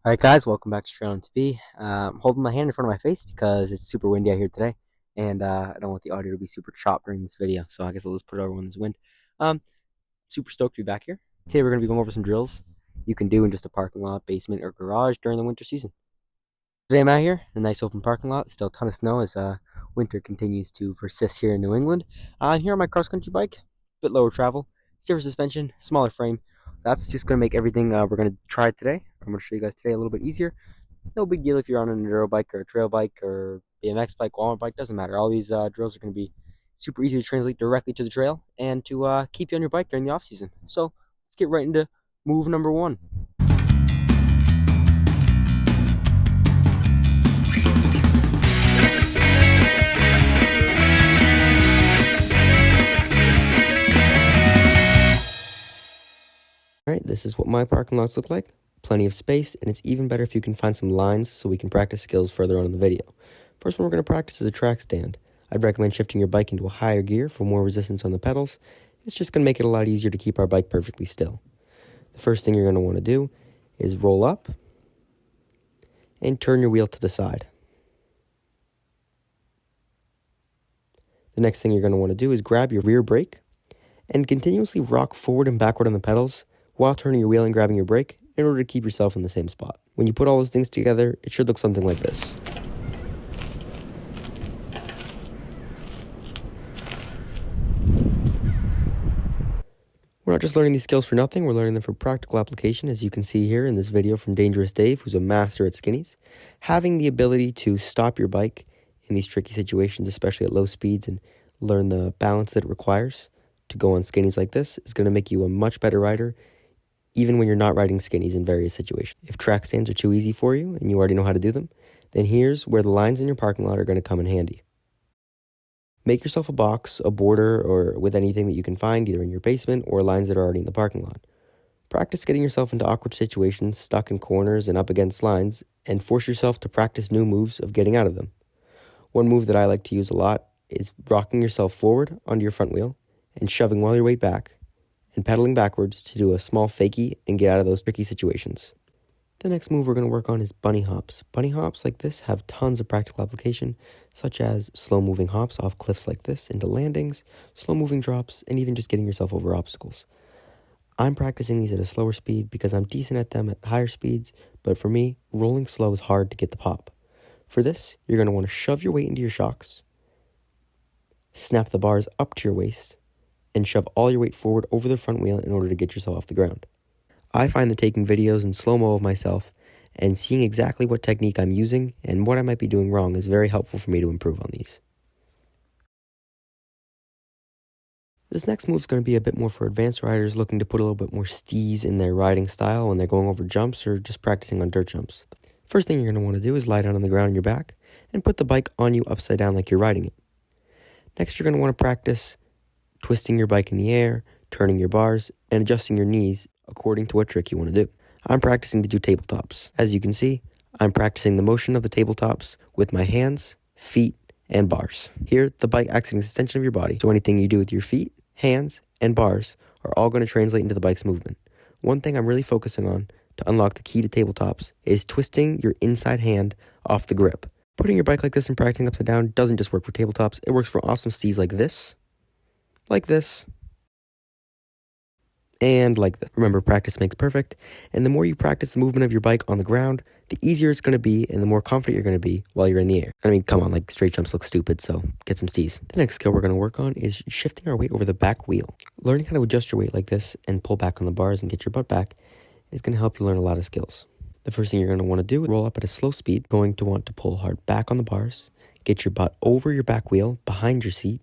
Alright guys, welcome back to Trail on TV. I'm holding my hand in front of my face because it's super windy out here today, and I don't want the audio to be super chopped during this video, so I guess I'll just put it over when there's wind. Um, Super stoked to be back here. Today we're going to be going over some drills you can do in just a parking lot, basement, or garage during the winter season. Today I'm out here in a nice open parking lot. Still a ton of snow as winter continues to persist here in New England. I'm here on my cross-country bike, a bit lower travel, stiffer suspension, smaller frame. That's just going to make everything we're going to try today. I'm going to show you guys today a little bit easier. No big deal if you're on an enduro bike or a trail bike or BMX bike, Walmart bike, doesn't matter. All these drills are going to be super easy to translate directly to the trail and to keep you on your bike during the off season. So let's get right into move number one. Alright, this is what my parking lots look like. Plenty of space, and it's even better if you can find some lines so we can practice skills further on in the video. First one we're going to practice is a track stand. I'd recommend shifting your bike into a higher gear for more resistance on the pedals. It's just going to make it a lot easier to keep our bike perfectly still. The first thing you're going to want to do is roll up and turn your wheel to the side. The next thing you're going to want to do is grab your rear brake and continuously rock forward and backward on the pedals while turning your wheel and grabbing your brake in order to keep yourself in the same spot. When you put all those things together, it should look something like this. We're not just learning these skills for nothing, we're learning them for practical application, as you can see here in this video from Dangerous Dave, who's a master at skinnies. Having the ability to stop your bike in these tricky situations, especially at low speeds, and learn the balance that it requires to go on skinnies like this is going to make you a much better rider, even when you're not riding skinnies in various situations. If track stands are too easy for you and you already know how to do them, then here's where the lines in your parking lot are going to come in handy. Make yourself a box, a border, or with anything that you can find, either in your basement or lines that are already in the parking lot. Practice getting yourself into awkward situations, stuck in corners and up against lines, and force yourself to practice new moves of getting out of them. One move that I like to use a lot is rocking yourself forward onto your front wheel and shoving all your weight back and pedaling backwards to do a small fakie and get out of those tricky situations. The next move we're going to work on is bunny hops. Bunny hops like this have tons of practical application, such as slow-moving hops off cliffs like this into landings, slow-moving drops, and even just getting yourself over obstacles. I'm practicing these at a slower speed because I'm decent at them at higher speeds, but for me, rolling slow is hard to get the pop. For this, you're going to want to shove your weight into your shocks, snap the bars up to your waist, and shove all your weight forward over the front wheel in order to get yourself off the ground. I find that taking videos in slow-mo of myself and seeing exactly what technique I'm using and what I might be doing wrong is very helpful for me to improve on these. This next move is going to be a bit more for advanced riders looking to put a little bit more steeze in their riding style when they're going over jumps or just practicing on dirt jumps. First thing you're going to want to do is lie down on the ground on your back and put the bike on you upside down like you're riding it. Next, you're going to want to practice twisting your bike in the air, turning your bars, and adjusting your knees according to what trick you want to do. I'm practicing to do tabletops. As you can see, I'm practicing the motion of the tabletops with my hands, feet, and bars. Here, the bike acts as an extension of your body, so anything you do with your feet, hands, and bars are all going to translate into the bike's movement. One thing I'm really focusing on to unlock the key to tabletops is twisting your inside hand off the grip. Putting your bike like this and practicing upside down doesn't just work for tabletops, it works for awesome steez like this, and like this. Remember, practice makes perfect, and the more you practice the movement of your bike on the ground, the easier it's going to be and the more confident you're going to be while you're in the air. I mean, come on, like straight jumps look stupid, so get some steez. The next skill we're going to work on is shifting our weight over the back wheel. Learning how to adjust your weight like this and pull back on the bars and get your butt back is going to help you learn a lot of skills. The first thing you're going to want to do is roll up at a slow speed, going to want to pull hard back on the bars, get your butt over your back wheel behind your seat,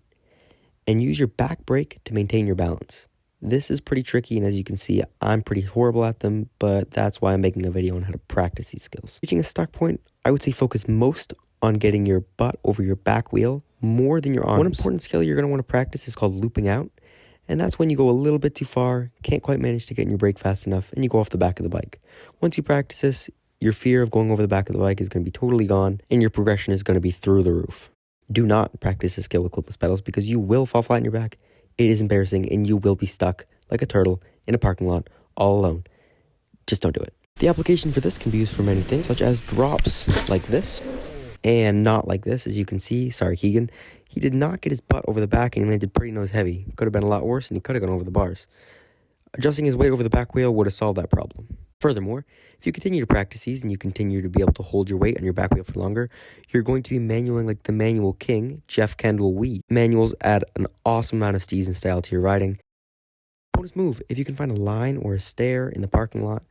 and use your back brake to maintain your balance. This is pretty tricky, and as you can see, I'm pretty horrible at them, but that's why I'm making a video on how to practice these skills. Reaching a stuck point, I would say focus most on getting your butt over your back wheel more than your arms. One important skill you're going to want to practice is called looping out, and that's when you go a little bit too far, can't quite manage to get in your brake fast enough, and you go off the back of the bike. Once you practice this, your fear of going over the back of the bike is going to be totally gone, and your progression is going to be through the roof. Do not practice this skill with clipless pedals because you will fall flat on your back. It is embarrassing and you will be stuck like a turtle in a parking lot all alone. Just don't do it. The application for this can be used for many things, such as drops like this, and not like this. As you can see, sorry Keegan, he did not get his butt over the back and he landed pretty nose heavy. Could have been a lot worse and he could have gone over the bars. Adjusting his weight over the back wheel would have solved that problem. Furthermore, if you continue to practice these and you continue to be able to hold your weight on your back wheel for longer, you're going to be manualing like the manual king, Jeff Kendall Wee. Manuals add an awesome amount of steeze and style to your riding. Bonus move, if you can find a line or a stair in the parking lot,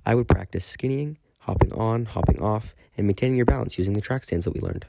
I would practice skinnying, hopping on, hopping off, and maintaining your balance using the track stands that we learned.